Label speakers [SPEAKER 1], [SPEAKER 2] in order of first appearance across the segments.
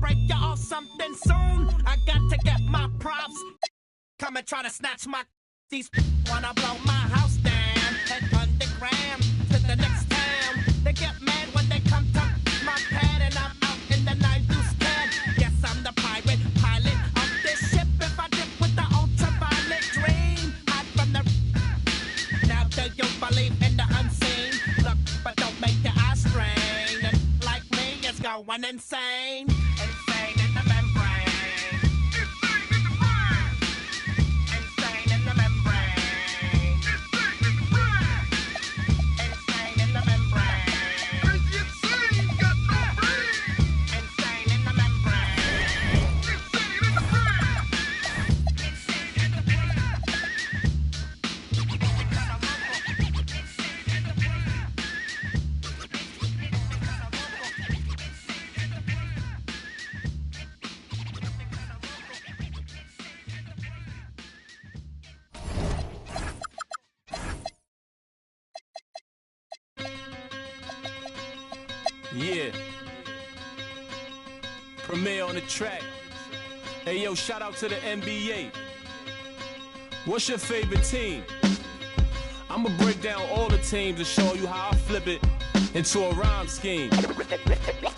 [SPEAKER 1] break y'all something soon. I got to get my props. Come and try to snatch my. These wanna blow my house down. Head underground to the next town. They get mad when they come to my pad and I'm out in the 9-2 Yes, I'm the pirate pilot of this ship. If I dip with the ultraviolet dream, hide from the. Now do you believe in the unseen? Look, but don't make your eyes strain. And like me, it's going insane. Insane in the membrane. Insane in the membrane. Insane in the membrane. Crazy insane, got no brain. Insane in the membrane. Insane in the brain. Insane in the brain.
[SPEAKER 2] Yeah. Premier on the track. Hey yo, shout out to the NBA. What's your favorite team? I'ma break down all the teams and show you how I flip it into a rhyme scheme.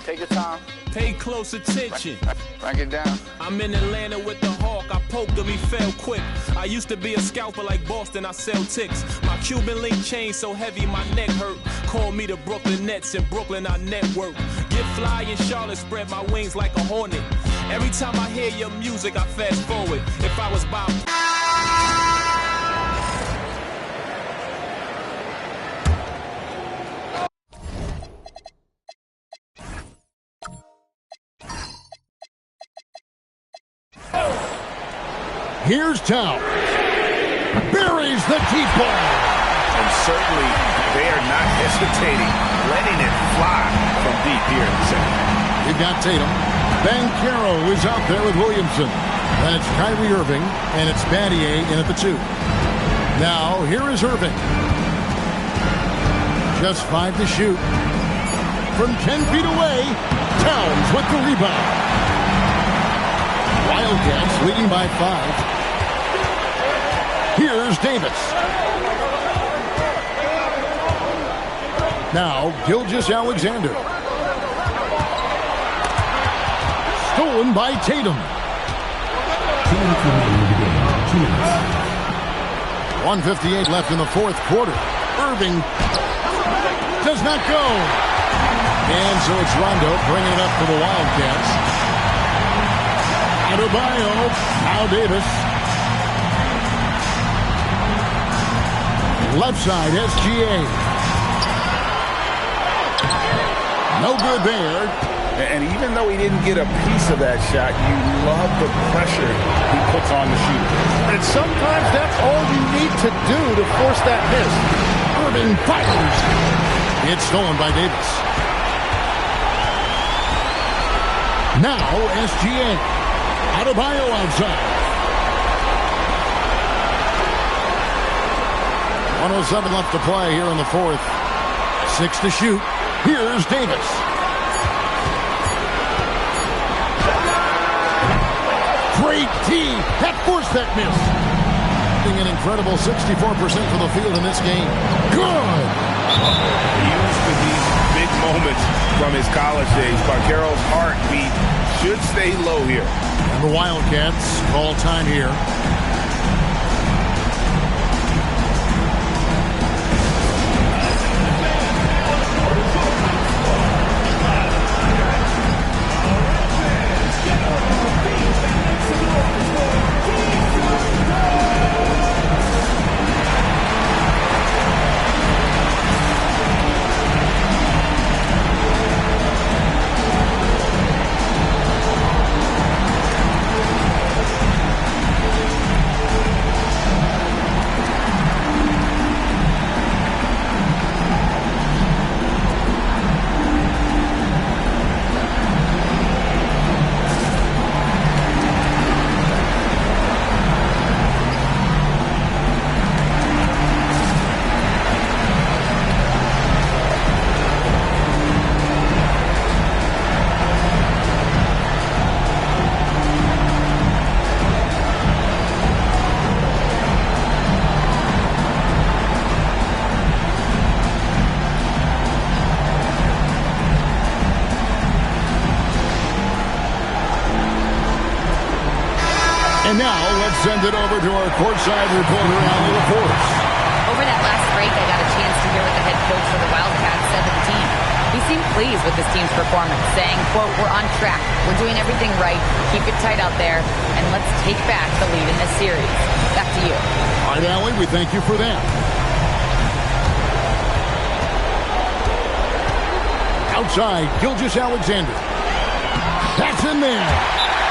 [SPEAKER 3] Take your time.
[SPEAKER 2] Pay close attention.
[SPEAKER 3] Break it down.
[SPEAKER 2] I'm in Atlanta with the Hawk, I poked him, he fell quick. I used to be a scalper like Boston, I sell ticks. My Cuban link chain so heavy my neck hurt. Call me the Brooklyn Nets, in Brooklyn I network. Get fly in Charlotte, spread my wings like a hornet. Every time I hear your music, I fast forward. If I was by...
[SPEAKER 4] Here's Towns. Buries the deep ball.
[SPEAKER 5] And certainly they are not hesitating, letting it fly from deep here in the second.
[SPEAKER 4] You've got Tatum. Banchero is out there with Williamson. That's Kyrie Irving, and it's Battier in at the 2. Now, here is Irving. Just 5 to shoot. From 10 feet away, Towns with the rebound. Wildcats leading by 5. Here's Davis. Now, Gilgeous-Alexander. Stolen by Tatum. 1:58 left in the fourth quarter. Irving does not go. And so it's Rondo bringing it up for the Wildcats. Adebayo. Now Davis. Left side, SGA. No good there.
[SPEAKER 5] And even though he didn't get a piece of that shot, you love the pressure he puts on the shooter.
[SPEAKER 4] And sometimes that's all you need to do to force that miss. Irving fires. It's stolen by Davis. Now SGA. Adebayo outside. 1:07 left to play here in the fourth. 6 to shoot. Here's Davis. Great D. That forced that miss. An incredible 64% for the field in this game. Good.
[SPEAKER 5] Used to these big moments from his college days. Banchero's heartbeat should stay low here.
[SPEAKER 4] And the Wildcats call time here. And now let's send it over to our courtside reporter, Allie LaForce.
[SPEAKER 6] Over that last break, I got a chance to hear what the head coach for the Wildcats said to the team. He seemed pleased with this team's performance, saying, quote, "We're on track. We're doing everything right. Keep it tight out there, and let's take back the lead in this series." Back to you.
[SPEAKER 4] All right, Allie, we thank you for that. Outside, Gilgeous-Alexander. That's in there.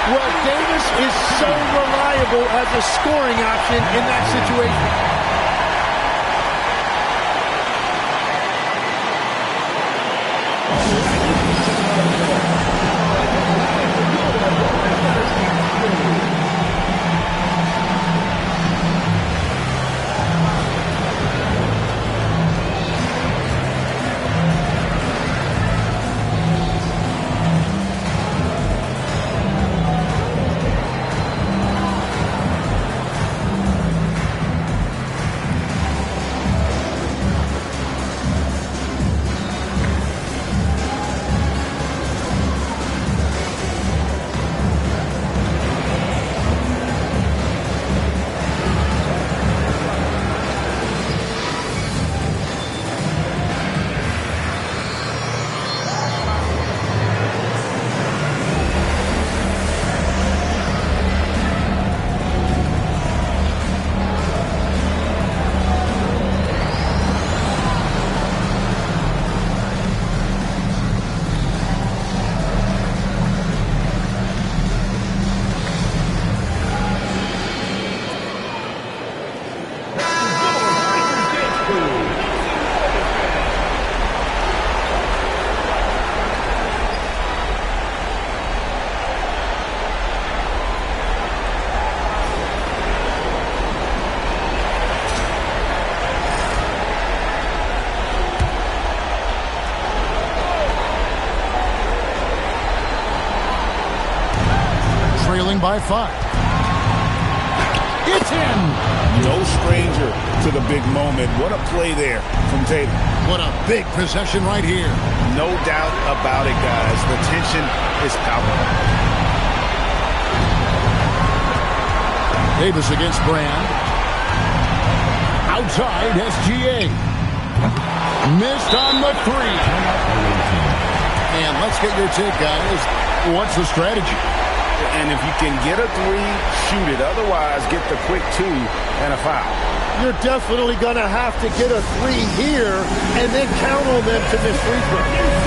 [SPEAKER 7] Well, Davis is so reliable as a scoring option in that situation.
[SPEAKER 4] By 5. It's in.
[SPEAKER 5] No stranger to the big moment. What a play there from Tatum.
[SPEAKER 4] What a big possession right here.
[SPEAKER 5] No doubt about it, guys. The tension is palpable.
[SPEAKER 4] Davis against Brand. Outside, SGA. Missed on the 3. And let's get your take, guys. What's the strategy?
[SPEAKER 5] And if you can get a 3, shoot it. Otherwise, get the quick 2 and a foul.
[SPEAKER 7] You're definitely going to have to get a 3 here and then count on them to miss free throws.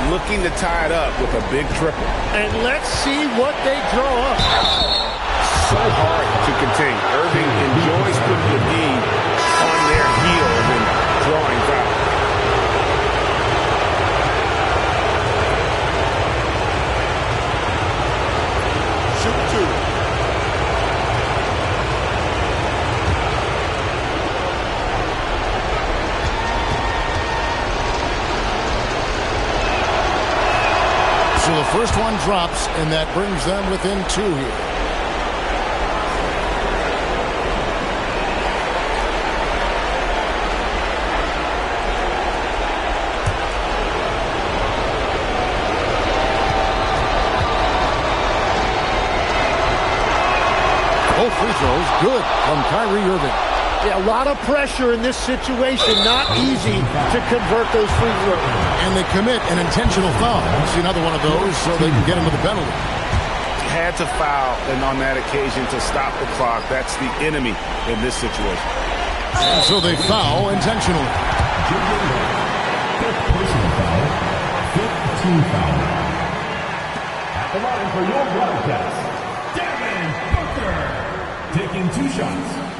[SPEAKER 5] Looking to tie it up with a big triple.
[SPEAKER 7] And let's see what they draw up.
[SPEAKER 5] So hard to contain. Irving enjoys putting the D on their heels and drawing fouls. Shoot 2.
[SPEAKER 4] So the first one drops, and that brings them within 2 here. good from Kyrie Irving.
[SPEAKER 7] Yeah, a lot of pressure in this situation. Not easy to convert those free throws.
[SPEAKER 4] And they commit an intentional foul. See another one of those so they can get him with a penalty.
[SPEAKER 5] Had to foul and on that occasion to stop the clock. That's the enemy in this situation.
[SPEAKER 4] And so they foul intentionally.
[SPEAKER 8] Fifth personal foul. Fifth team foul. At the line for your broadcast, Devin Booker taking 2 shots.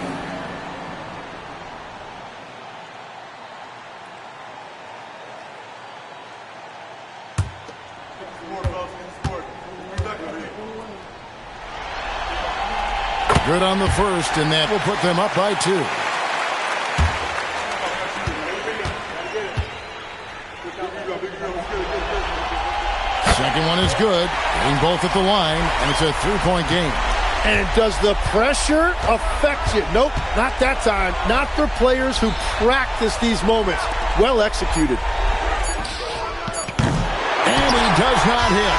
[SPEAKER 4] Good on the first, and that will put them up by 2. Second one is good. Hitting both at the line, and it's a 3-point game.
[SPEAKER 7] And does the pressure affect you? Nope, not that time. Not for players who practice these moments. Well executed.
[SPEAKER 4] And he does not hit.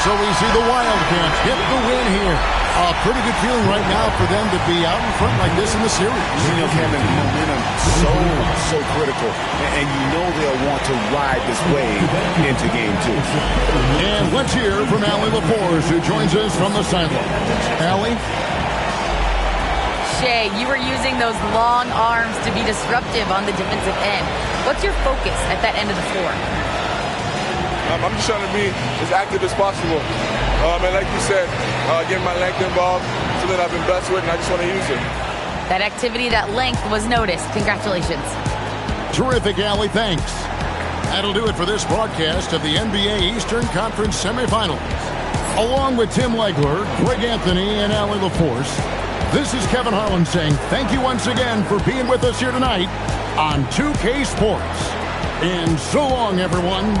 [SPEAKER 4] So we see the Wildcats get the win here. A pretty good feeling right now for them to be out in front like this in the series.
[SPEAKER 5] You know, Kevin, momentum so critical. And you know they'll want to ride this wave into game 2.
[SPEAKER 4] And let's hear from Allie LaForce, who joins us from the sideline. Allie?
[SPEAKER 6] Shea, you were using those long arms to be disruptive on the defensive end. What's your focus at that end of the floor?
[SPEAKER 9] I'm just trying to be as active as possible. And like you said, getting my length involved, something I've been blessed with, and I just want to use it.
[SPEAKER 6] That activity, that length was noticed. Congratulations.
[SPEAKER 4] Terrific, Allie. Thanks. That'll do it for this broadcast of the NBA Eastern Conference semifinals. Along with Tim Legler, Greg Anthony, and Allie LaForce, this is Kevin Harlan saying thank you once again for being with us here tonight on 2K Sports. And so long, everyone.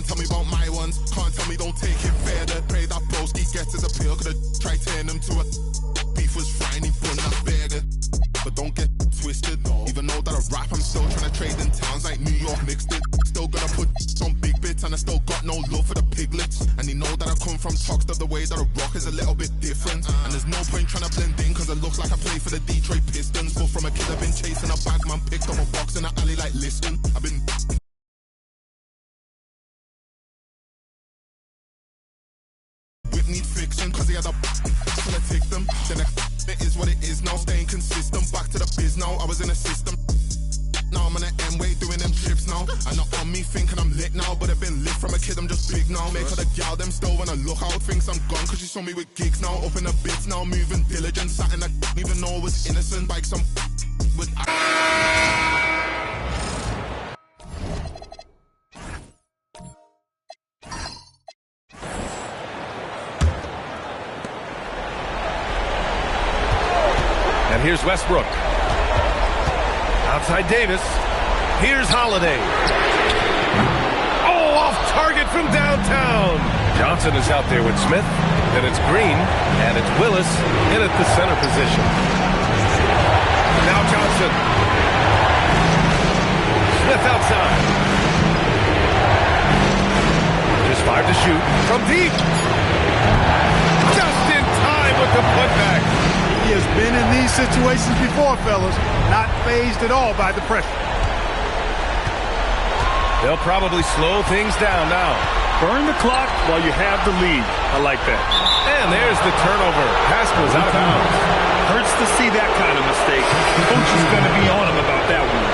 [SPEAKER 10] Can't tell me about my ones. Can't tell me don't take it fair. The pray that broski gets his appeal. Could've tried turning him to a beef was frying, he put that burger. But don't get twisted. Even though that I rap, I'm still trying to trade in towns like New York mixed it. Still gotta put on big bits, and I still got no love for the piglets. And you know that I come from talks of the way that I rock is a little bit different. And there's no point trying to blend in, cause it looks like I play for the Detroit Pistons. But from a kid I've been chasing a bag, man, picked up a box in the alley like listen. I've been need fixing, cause he had a full of tick them. Then it is what it is now, staying consistent. Back to the biz now, I was in a system. Now I'm on the M-way doing them trips now. And not on me thinking I'm lit now, but I've been lit from a kid, I'm just big now. Make her the gal, them still wanna look out, thinks I'm gone, cause she saw me with gigs now. Up in the bits now, moving diligent, something that even know I was innocent. Like some with
[SPEAKER 11] here's Westbrook. Outside Davis. Here's Holiday. Oh, off target from downtown. Johnson is out there with Smith. Then it's Green. And it's Willis in at the center position. Now Johnson. Smith outside. Just 5 to shoot. From deep. Just in time with the putback.
[SPEAKER 12] He has been in these situations before, fellas. Not fazed at all by the pressure.
[SPEAKER 11] They'll probably slow things down now.
[SPEAKER 13] Burn the clock while you have the lead. I like that.
[SPEAKER 11] And there's the turnover. Pass goes out of bounds.
[SPEAKER 13] Hurts to see that kind of mistake. Coach is going to be on him about that one.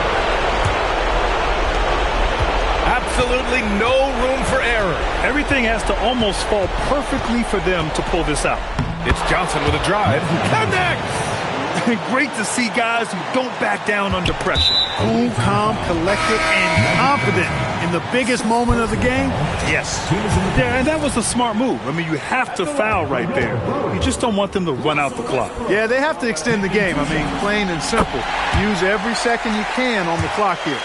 [SPEAKER 11] Absolutely no room for error.
[SPEAKER 13] Everything has to almost fall perfectly for them to pull this out.
[SPEAKER 11] It's Johnson with a drive. Connects!
[SPEAKER 13] Great to see guys who don't back down under pressure.
[SPEAKER 12] Cool, calm, collected, and confident in the biggest moment of the game.
[SPEAKER 13] Yes. Yeah, and that was a smart move. I mean, you have to foul right there. You just don't want them to run out the clock.
[SPEAKER 12] Yeah, they have to extend the game. I mean, plain and simple. Use every second you can on the clock here.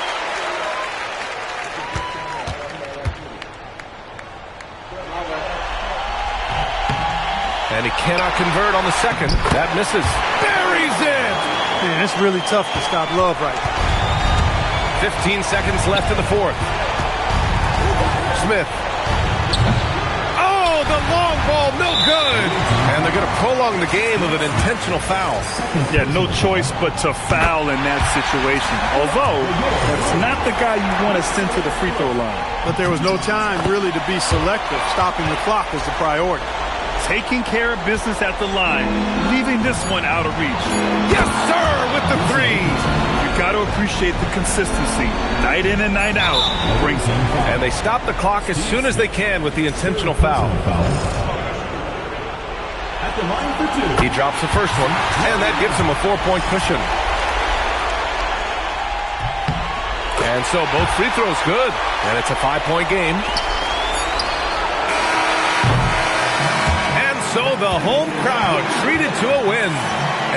[SPEAKER 11] And he cannot convert on the second. That misses. Buries it!
[SPEAKER 12] Man, it's really tough to stop Love right now.
[SPEAKER 11] 15 seconds left in the fourth. Smith. Oh, the long ball, no good! And they're going to prolong the game with an intentional foul.
[SPEAKER 13] Yeah, no choice but to foul in that situation. Although, that's not the guy you want to send to the free throw line.
[SPEAKER 12] But there was no time really to be selective. Stopping the clock was the priority.
[SPEAKER 13] Taking care of business at the line, leaving this one out of reach.
[SPEAKER 11] Yes, sir, with the three.
[SPEAKER 13] You've got to appreciate the consistency. Night in and night out brings them.
[SPEAKER 11] And they stop the clock as soon as they can with the intentional foul. He drops the first one, and that gives him a 4-point cushion. And so both free throws good, and it's a 5-point game. So the home crowd treated to a win.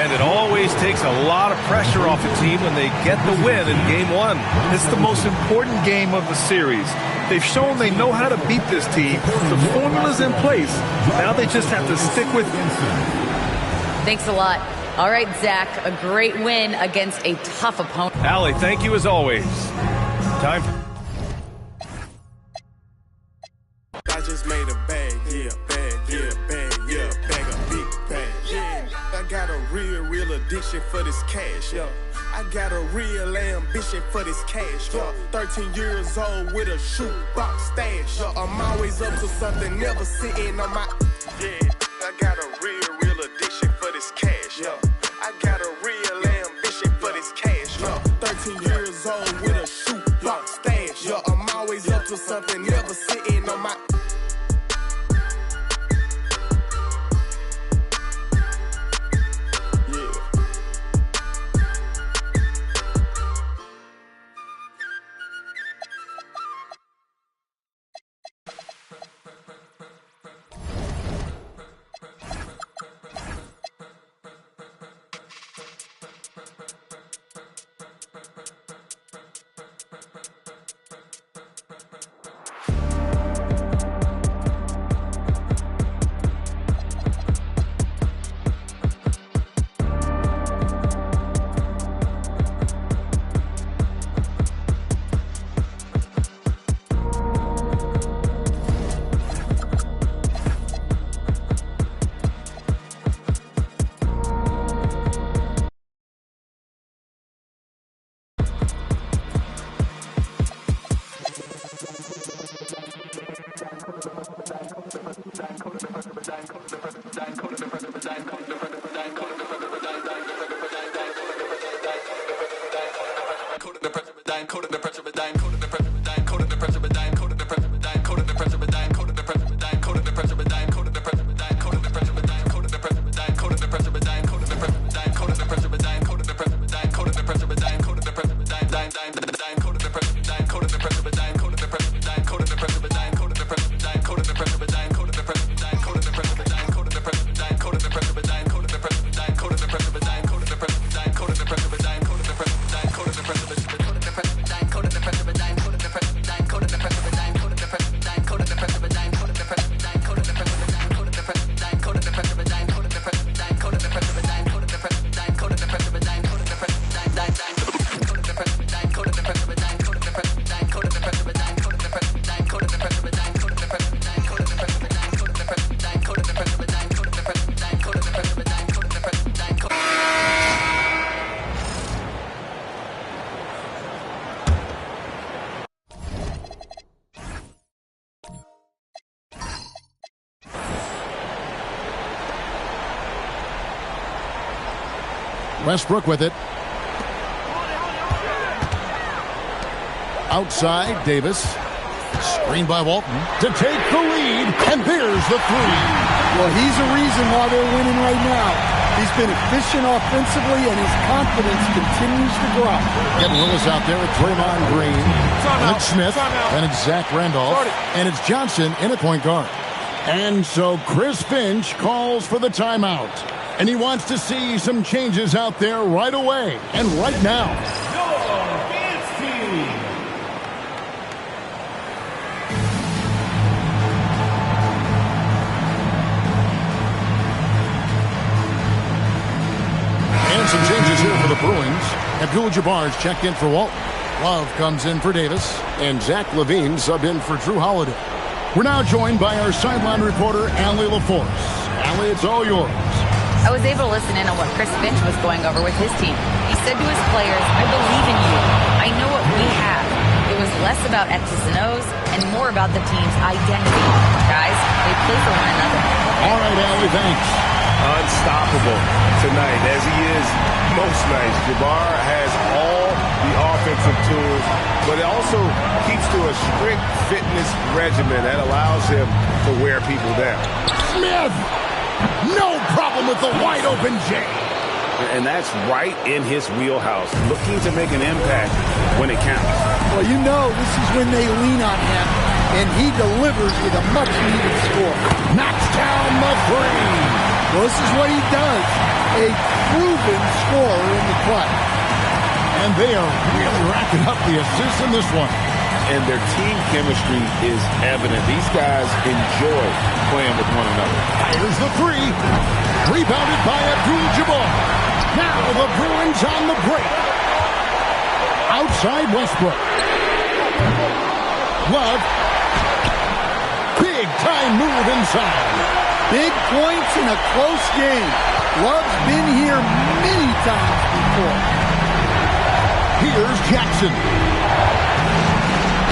[SPEAKER 11] And it always takes a lot of pressure off a team when they get the win in game one.
[SPEAKER 13] It's the most important game of the series. They've shown they know how to beat this team. The formula's in place. Now they just have to stick with it.
[SPEAKER 6] Thanks a lot. All right, Zach, a great win against a tough opponent.
[SPEAKER 11] Allie, thank you as always. Time.
[SPEAKER 14] I just made a bag, yeah, bag, yeah, bag, yeah, bag, a big bag. Yeah, I got a real addiction for this cash, yeah. I got a real ambition for this cash, yeah. 13 years old with a shoebox stash, yeah. I'm always up to something, never sitting on my. Yeah, I got a real addiction for this cash, yeah. I got a real ambition for this cash, yeah. 13 years old with a shoebox stash, yeah. I'm always up to something, never sitting on my.
[SPEAKER 4] Westbrook with it. Outside, Davis. Screen by Walton to take the lead, and there's the three.
[SPEAKER 7] Well, he's a reason why they're winning right now. He's been efficient offensively, and his confidence continues to grow.
[SPEAKER 4] Getting Willis out there with Draymond Green. And it's Smith, and it's Zach Randolph, and it's Johnson in at point guard. And so Chris Finch calls for the timeout. And he wants to see some changes out there right away and right now. And some changes here for the Bruins. Abdul-Jabbar's checked in for Walton. Love comes in for Davis. And Zach LaVine subbed in for Drew Holiday. We're now joined by our sideline reporter, Allie LaForce. Allie, it's all yours.
[SPEAKER 6] I was able to listen in on what Chris Finch was going over with his team. He said to his players, I believe in you. I know what we have. It was less about X's and O's and more about the team's identity. Guys, they play for one another.
[SPEAKER 4] All right, Allie, thanks.
[SPEAKER 5] Unstoppable tonight, as he is most nights. Jabbar has all the offensive tools, but it also keeps to a strict fitness regimen that allows him to wear people down.
[SPEAKER 4] Smith! No problem with the wide-open J.
[SPEAKER 5] And that's right in his wheelhouse, looking to make an impact when it counts.
[SPEAKER 7] Well, you know this is when they lean on him, and he delivers with a much-needed score.
[SPEAKER 4] Knocks down the three.
[SPEAKER 7] Well, this is what he does, a proven scorer in the clutch.
[SPEAKER 4] And they are really racking up the assists in this one.
[SPEAKER 5] And their team chemistry is evident. These guys enjoy playing with one another.
[SPEAKER 4] Here's the three. Rebounded by Abdul-Jabbar. Now the Bruins on the break. Outside Westbrook. Love. Big time move inside.
[SPEAKER 7] Big points in a close game. Love's been here many times before.
[SPEAKER 4] Here's Jackson.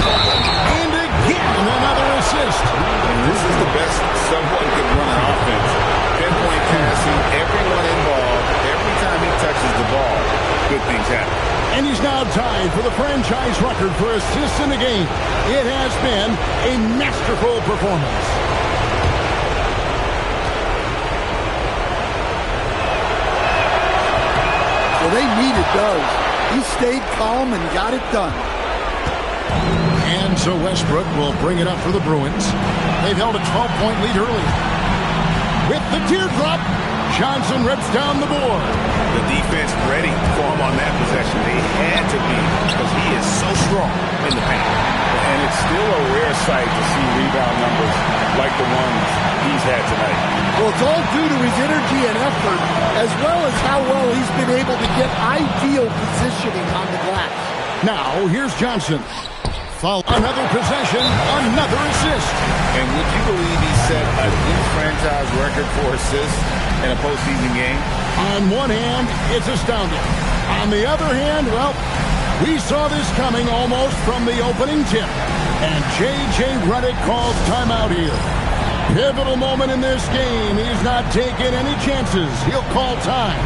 [SPEAKER 4] And again, another assist.
[SPEAKER 5] This is the best someone could run an offense. Pinpoint passing, everyone involved. Every time he touches the ball, good things happen.
[SPEAKER 4] And he's now tied for the franchise record for assists in a game. It has been a masterful performance.
[SPEAKER 7] Well, they needed those. He stayed calm and got it done.
[SPEAKER 4] And so Westbrook will bring it up for the Bruins. They've held a 12-point lead early. With the teardrop, Johnson rips down the board.
[SPEAKER 5] The defense ready for him on that possession. They had to be because he is so strong in the paint. And it's still a rare sight to see rebound numbers like the ones he's had tonight.
[SPEAKER 7] Well, it's all due to his energy and effort, as well as how well he's been able to get ideal positioning on the glass.
[SPEAKER 4] Now, here's Johnson. Another possession, another assist.
[SPEAKER 5] And would you believe he set a new franchise record for assists in a postseason game?
[SPEAKER 4] On one hand, it's astounding. On the other hand, well, we saw this coming almost from the opening tip. And J.J. Redick calls timeout here. Pivotal moment in this game. He's not taking any chances. He'll call time.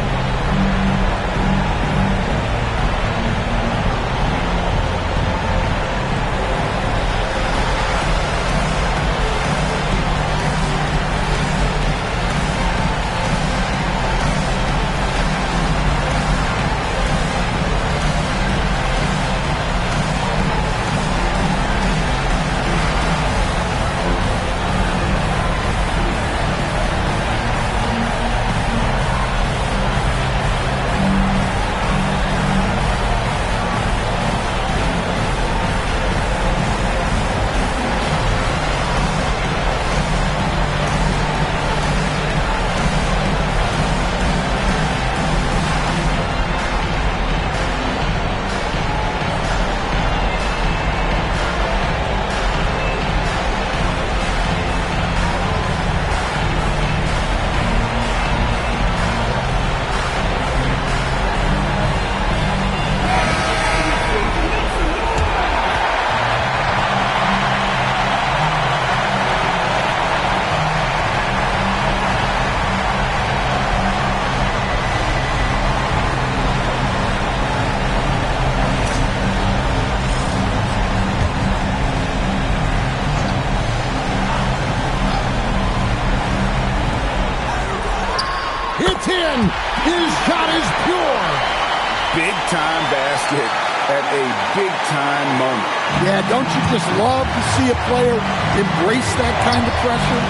[SPEAKER 5] big-time basket at a big-time moment.
[SPEAKER 7] Yeah, don't you just love to see a player embrace that kind of pressure?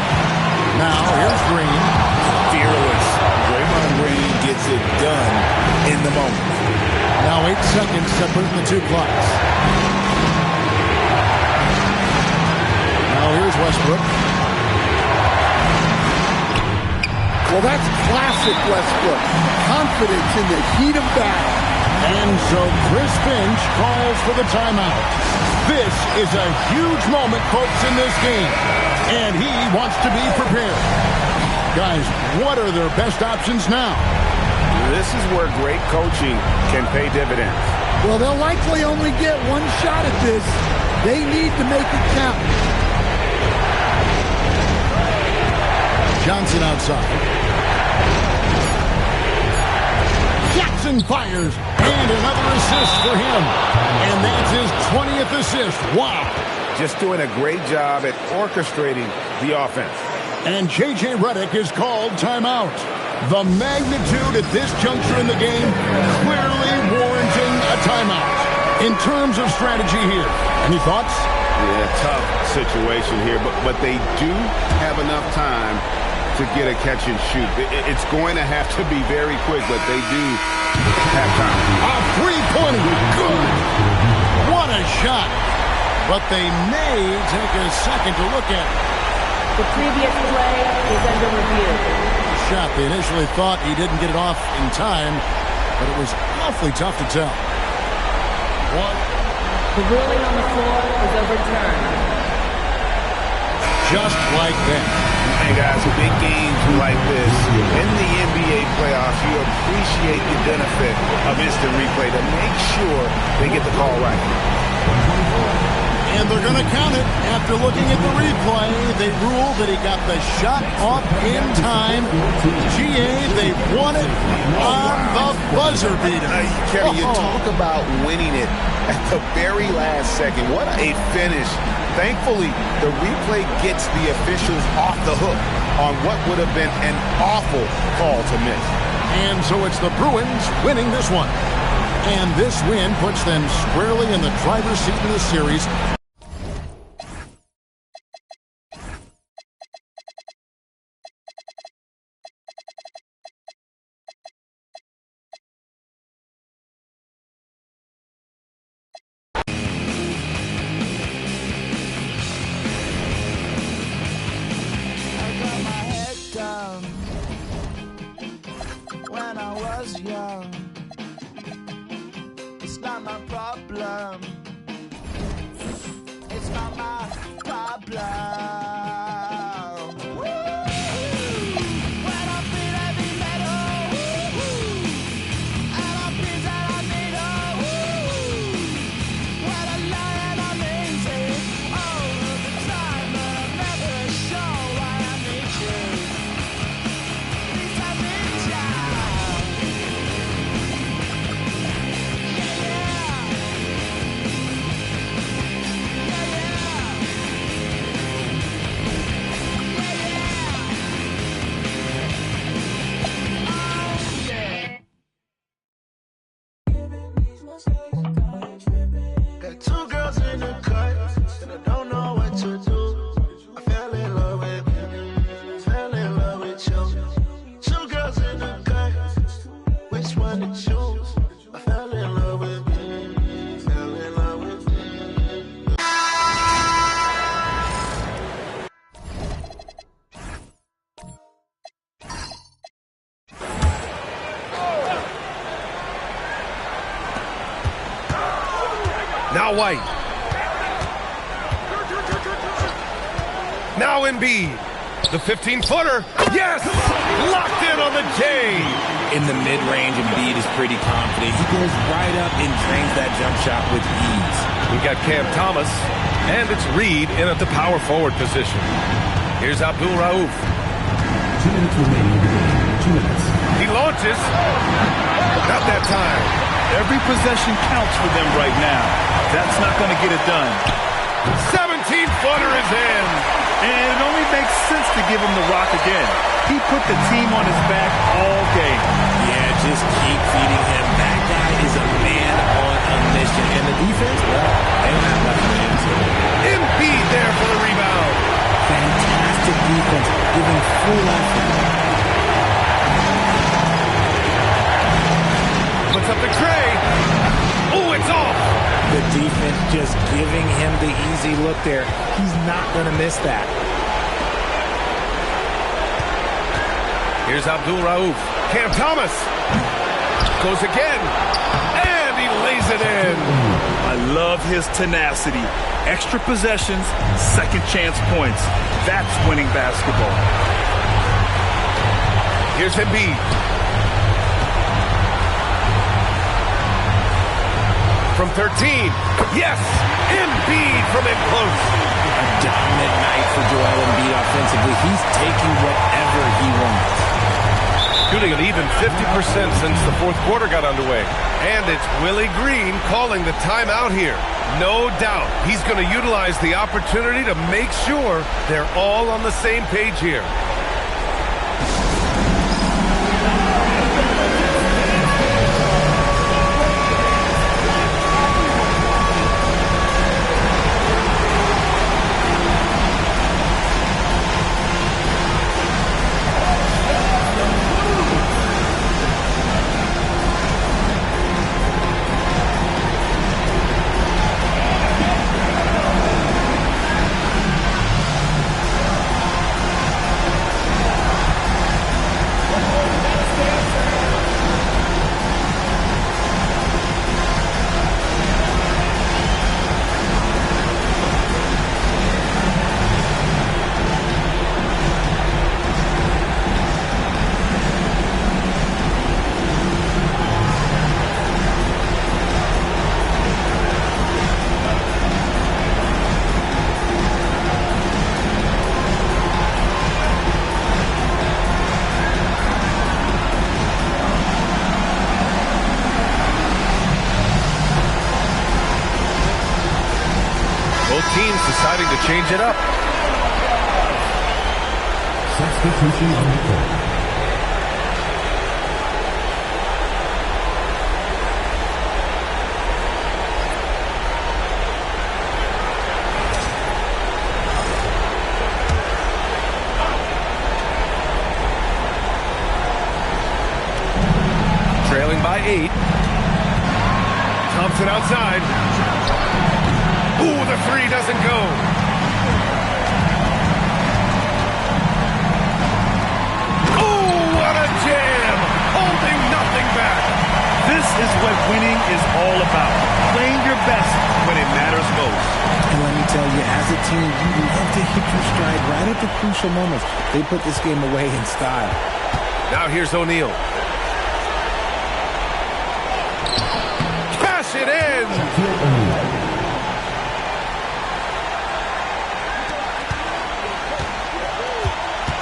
[SPEAKER 4] Now, here's Green.
[SPEAKER 15] Fearless. Draymond Green gets it done in the moment.
[SPEAKER 4] Now 8 seconds separating the two clocks. Now here's Westbrook.
[SPEAKER 7] Well, that's classic Westbrook. Confidence in the heat of battle.
[SPEAKER 4] And so Chris Finch calls for the timeout. This is a huge moment, folks, in this game. And he wants to be prepared. Guys, what are their best options now?
[SPEAKER 5] This is where great coaching can pay dividends.
[SPEAKER 7] Well, they'll likely only get one shot at this. They need to make it count.
[SPEAKER 4] Johnson outside. Jackson fires. And another assist for him. And that's his 20th assist. Wow.
[SPEAKER 5] Just doing a great job at orchestrating the offense.
[SPEAKER 4] And J.J. Redick is called timeout. The magnitude at this juncture in the game clearly warranting a timeout. In terms of strategy here, any thoughts?
[SPEAKER 5] Yeah, tough situation here, but they do have enough time to get a catch and shoot. It's going to have to be very quick, but they do have time.
[SPEAKER 4] A three-pointer, good. What a shot. But they may take a second to look at it.
[SPEAKER 16] The previous play is under review.
[SPEAKER 4] Shot. They initially thought he didn't get it off in time, but it was awfully tough to tell. One.
[SPEAKER 16] The ruling on the floor is overturned.
[SPEAKER 4] Just like that.
[SPEAKER 5] Hey guys, big games like this in the NBA playoffs, you appreciate the benefit of instant replay to make sure they get the call right.
[SPEAKER 4] And they're going to count it. After looking at the replay, they ruled that he got the shot off in time. GA, they won it on the buzzer beater.
[SPEAKER 5] Kevin, you talk about winning it at the very last second. What a finish. Thankfully, the replay gets the officials off the hook on what would have been an awful call to miss.
[SPEAKER 4] And so it's the Bruins winning this one. And this win puts them squarely in the driver's seat in this series.
[SPEAKER 1] When I was young, it's not my problem. It's not my problem. When I feel heavy metal, and I feel that I need when I lie and I'm lazy all of the time, but I'm never sure why I need you. Please I need you. Got two girls in the cut, and I don't know what to do. I fell in love with you. Two girls in the cut, which one to choose? I fell in love with you, fell in love with you.
[SPEAKER 11] Now White. Now Embiid. The 15-footer. Yes! Locked in on the J.
[SPEAKER 15] In the mid-range, Embiid is pretty confident. He goes right up and drains that jump shot with ease.
[SPEAKER 11] We got Cam Thomas, and it's Reed in at the power forward position. Here's Abdul Rauf.
[SPEAKER 8] 2 minutes remaining in the game. 2 minutes.
[SPEAKER 11] He launches. Not that time.
[SPEAKER 13] Every possession counts for them right now. That's not going to get it done.
[SPEAKER 11] 17-footer is in.
[SPEAKER 13] And it only makes sense to give him the rock again. He put the team on his back all game.
[SPEAKER 15] Yeah, just keep feeding him. That guy is a man. a mission. And the defense, well, they don't have nothing to answer.
[SPEAKER 11] Embiid there for the rebound.
[SPEAKER 15] Fantastic defense, giving full effort.
[SPEAKER 11] Puts up the tray. Oh, it's off.
[SPEAKER 15] The defense just giving him the easy look there. He's not going to miss that.
[SPEAKER 11] Here's Abdul Rauf. Cam Thomas. Goes again. And he lays it in.
[SPEAKER 13] I love his tenacity. Extra possessions, second chance points. That's winning basketball.
[SPEAKER 11] Here's Embiid. From 13. Yes! Embiid from in close.
[SPEAKER 15] A dominant night for Joel Embiid offensively. He's taking whatever he wants.
[SPEAKER 11] Shooting an even 50% since the fourth quarter got underway. And it's Willie Green calling the timeout here. No doubt he's going to utilize the opportunity to make sure they're all on the same page here. Teams deciding to change it up.
[SPEAKER 8] Substitution on the court.
[SPEAKER 11] Trailing by 8. Thompson outside. Ooh, the three doesn't go. Ooh, what a jam! Holding nothing back.
[SPEAKER 13] This is what winning is all about. Playing your best when it matters most.
[SPEAKER 15] And let me tell you, as a team, you love to hit your stride right at the crucial moments. They put this game away in style.
[SPEAKER 11] Now here's O'Neal. Cash it in!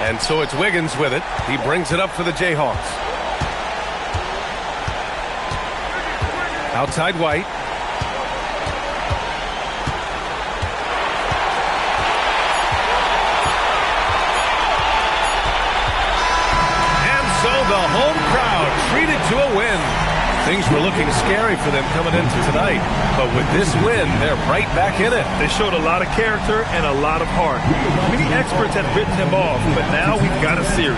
[SPEAKER 11] And so it's Wiggins with it. He brings it up for the Jayhawks. Outside White. And so the home crowd treated to a win. Things were looking scary for them coming into tonight. But with this win, they're right back in it.
[SPEAKER 13] They showed a lot of character and a lot of heart. Many experts had written them off, but now we've got a series.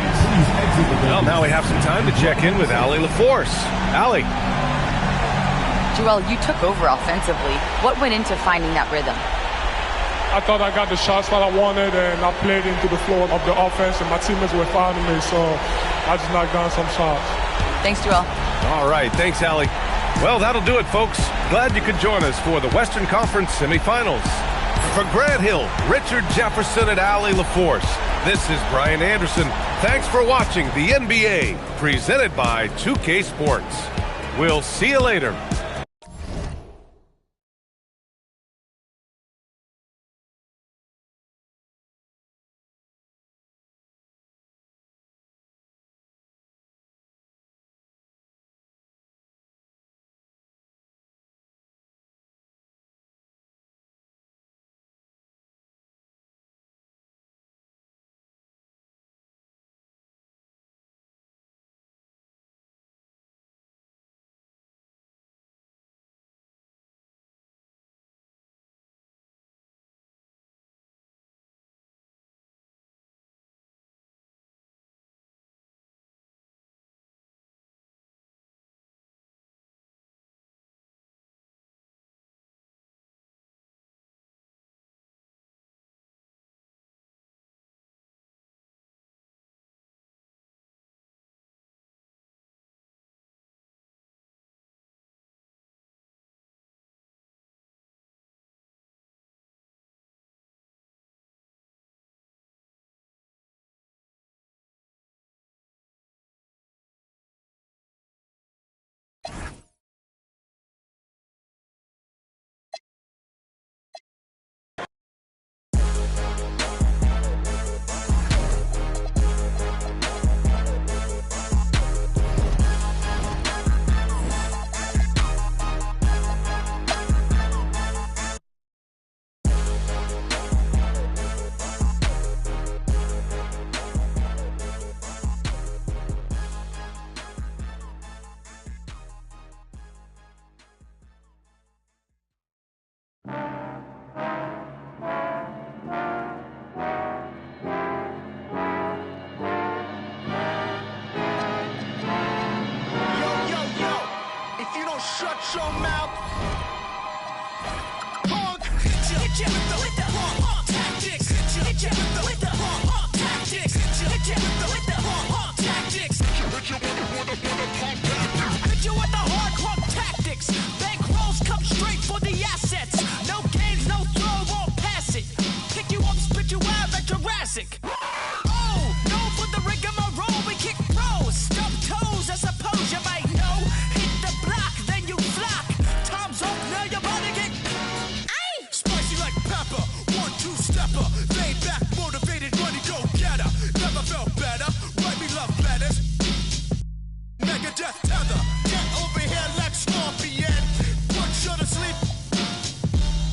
[SPEAKER 11] Well, now we have some time to check in with Allie LaForce. Allie.
[SPEAKER 6] Joel, you took over offensively. What went into finding that rhythm?
[SPEAKER 17] I thought I got the shots that I wanted, and I played into the flow of the offense, and my teammates were finding me, so I just knocked down some shots.
[SPEAKER 6] Thanks, Joel.
[SPEAKER 11] All right. Thanks, Allie. Well, that'll do it, folks. Glad you could join us for the Western Conference semifinals. For Grant Hill, Richard Jefferson, and Allie LaForce, this is Brian Anderson. Thanks for watching the NBA, presented by 2K Sports. We'll see you later.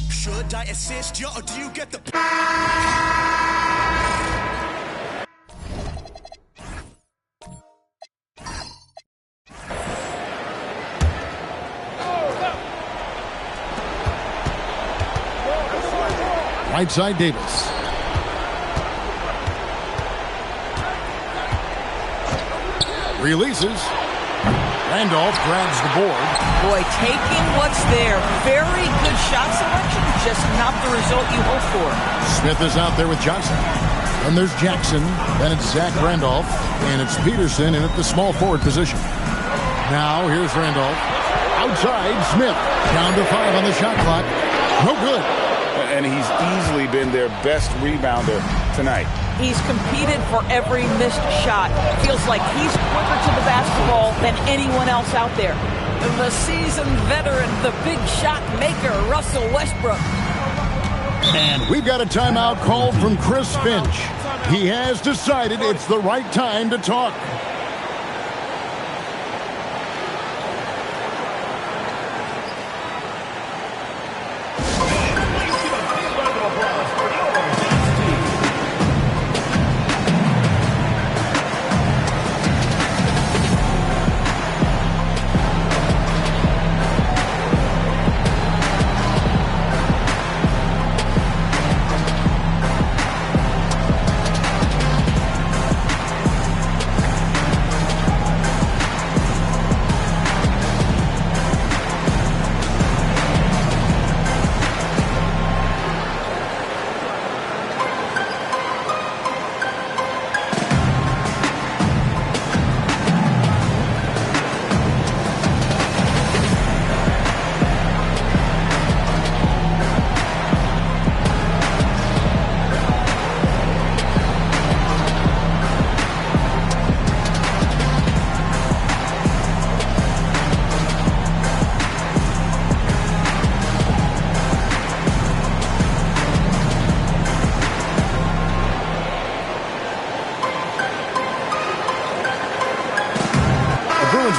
[SPEAKER 1] Should I assist you, or do you get the...
[SPEAKER 4] Right side, Davis. Releases. Randolph grabs the board.
[SPEAKER 18] Boy, taking what's there. Very good shot selection, just not the result you hope for.
[SPEAKER 4] Smith is out there with Johnson. Then there's Jackson. Then it's Zach Randolph. And it's Peterson in at the small forward position. Now here's Randolph. Outside, Smith. Down to 5 on the shot clock. No good.
[SPEAKER 19] And he's easily been their best rebounder tonight.
[SPEAKER 18] He's competed for every missed shot. Feels like he's quicker to the basketball than anyone else out there. The seasoned veteran, the big shot maker, Russell Westbrook.
[SPEAKER 4] And we've got a timeout called from Chris Finch. He has decided it's the right time to talk.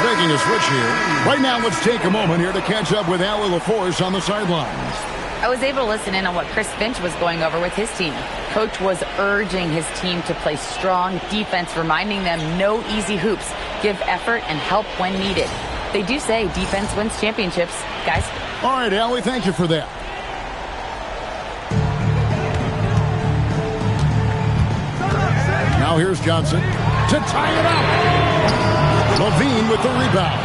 [SPEAKER 4] Making a switch here. Right now, let's take a moment here to catch up with Allie LaForce on the sidelines.
[SPEAKER 6] I was able to listen in on what Chris Finch was going over with his team. Coach was urging his team to play strong defense, reminding them no easy hoops, give effort, and help when needed. They do say defense wins championships, guys.
[SPEAKER 4] All right, Allie, thank you for that. Now here's Johnson to tie it up. Levine with the rebound.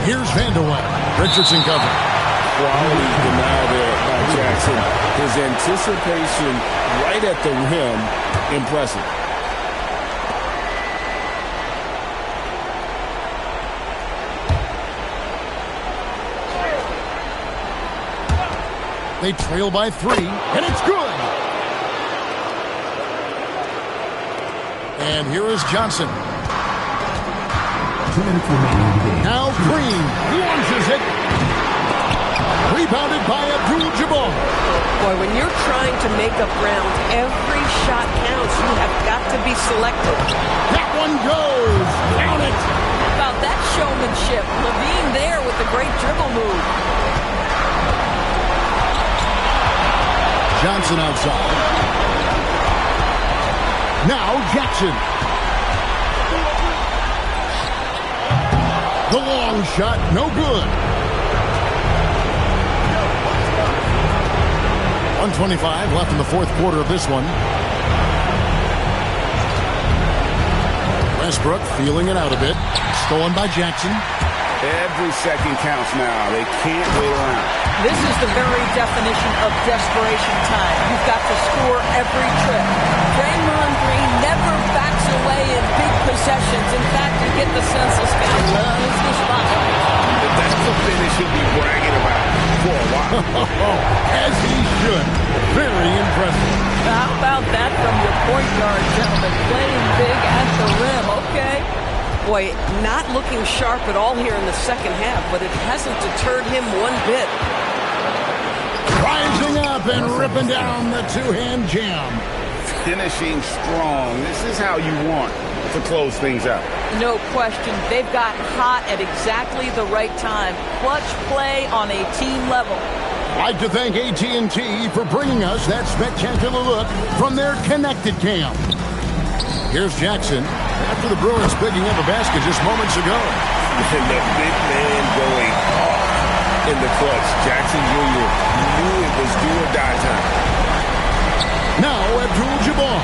[SPEAKER 4] Here's Vanderwell. Richardson covered.
[SPEAKER 5] Quality denial there by Jackson. His anticipation right at the rim, impressive.
[SPEAKER 4] They trail by 3, and it's good. And here is Johnson.
[SPEAKER 8] 2 minutes remaining.
[SPEAKER 4] Now Green launches it. Rebounded by Abdul-Jabbar.
[SPEAKER 18] Boy, when you're trying to make up ground, every shot counts. You have got to be selective.
[SPEAKER 4] That one goes. Count it.
[SPEAKER 18] How about that showmanship? Levine there with the great dribble move.
[SPEAKER 4] Johnson outside. Now Jackson. The long shot, no good. 1:25 left in the fourth quarter of this one. Westbrook feeling it out a bit. Stolen by Jackson.
[SPEAKER 19] Every second counts now. They can't wait around.
[SPEAKER 18] This is the very definition of desperation time. You've got to score every trip. Draymond Green never backs away in big possessions. In fact, you get the sense this guy loves the spotlight.
[SPEAKER 19] That's the finish he'll be bragging about for a while.
[SPEAKER 4] As he should. Very impressive.
[SPEAKER 18] How about that from your point guard, gentlemen? Playing big at the rim. Okay. Boy, not looking sharp at all here in the second half, but it hasn't deterred him one bit.
[SPEAKER 4] Rising up and ripping down the two-hand jam.
[SPEAKER 19] Finishing strong. This is how you want to close things out.
[SPEAKER 18] No question. They've got hot at exactly the right time. Clutch play on a team level.
[SPEAKER 4] I'd like to thank AT&T for bringing us that spectacular look from their connected cam. Here's Jackson after the Bruins picking up a basket just moments ago.
[SPEAKER 5] And the big man going off in the clutch. Jackson Jr. knew it was do or die time.
[SPEAKER 4] Now Abdul-Jabbar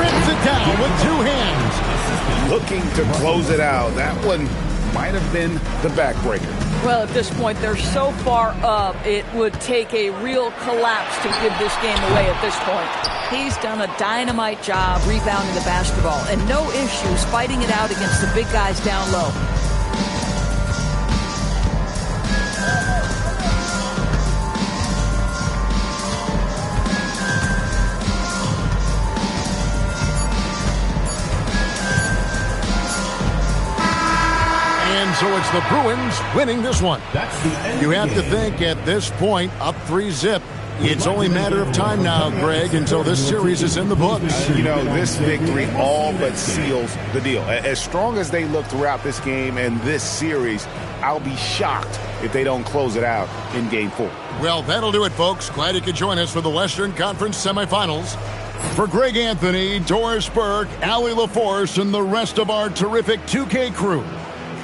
[SPEAKER 4] rips it down with two hands.
[SPEAKER 19] Looking to close it out. That one might have been the backbreaker.
[SPEAKER 18] Well, at this point, they're so far up, it would take a real collapse to give this game away at this point. He's done a dynamite job rebounding the basketball, and no issues fighting it out against the big guys down low.
[SPEAKER 4] So it's the Bruins winning this one. You have to think at this point, up 3-0. It's only a matter of time now, Greg, until this series is in the books.
[SPEAKER 19] You know, this victory all but seals the deal. As strong as they look throughout this game and this series, I'll be shocked if they don't close it out in Game 4.
[SPEAKER 4] Well, that'll do it, folks. Glad you could join us for the Western Conference semifinals. For Greg Anthony, Doris Burke, Allie LaForce, and the rest of our terrific 2K crew,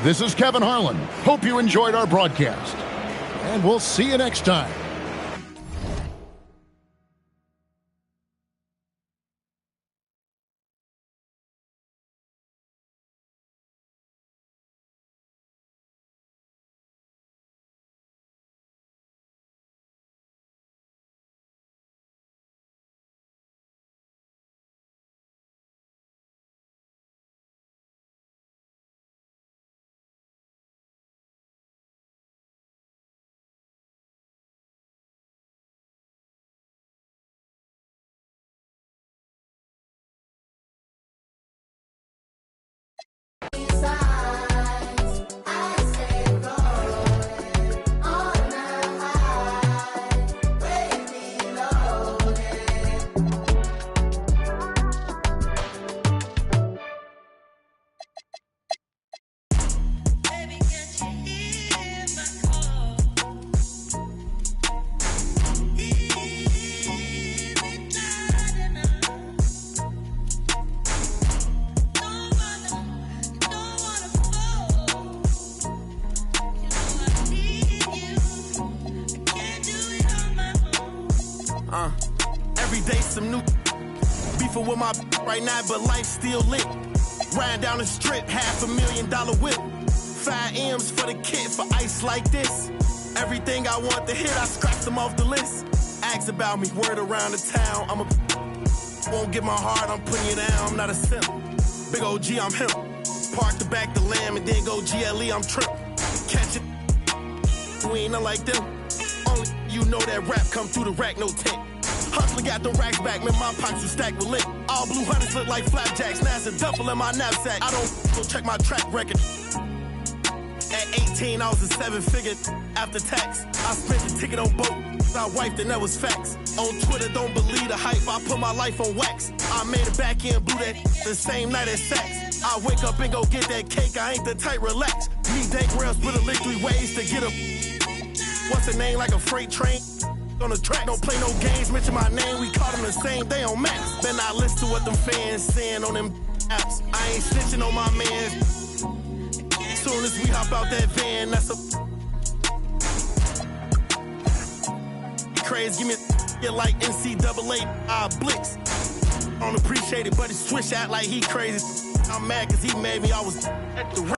[SPEAKER 4] this is Kevin Harlan. Hope you enjoyed our broadcast. And we'll see you next time.
[SPEAKER 1] Every day some new beefing with my right now, but life still lit. Riding down the strip, $500,000 whip. 5 M's for the kid for ice like this. Everything I want to hit, I scratched them off the list. Ask about me, word around the town. Won't get my heart, I'm putting you down. I'm not a simp. Big OG, I'm him. Park the back, the lamb, and then go GLE, I'm trip. Catch it. We ain't nothing like them. Only you know that rap come through the rack, no tent. Hustler got the racks back, man, my pockets are stacked with lint. All blue hunters look like flapjacks, now it's a duffel in my knapsack. I don't go check my track record. At 18, I was a 7-figure after tax. I spent the ticket on boat, I wiped and that was facts. On Twitter, don't believe the hype, I put my life on wax. I made it back in, blew that the same night as sex. I wake up and go get that cake, I ain't the type, relax. Me, Dank Rail, split a lick 3 ways to get a... What's the name, like a freight train? On the track, don't play no games, mention my name, we caught them the same day on Max. Better not listen to what them fans saying on them apps. I ain't snitching on my man. Soon as we hop out that van, that's a... Crazy, give me a like NCAA blitz. I don't appreciate it, but he switch out like he crazy. I'm mad cause he made me, I was at the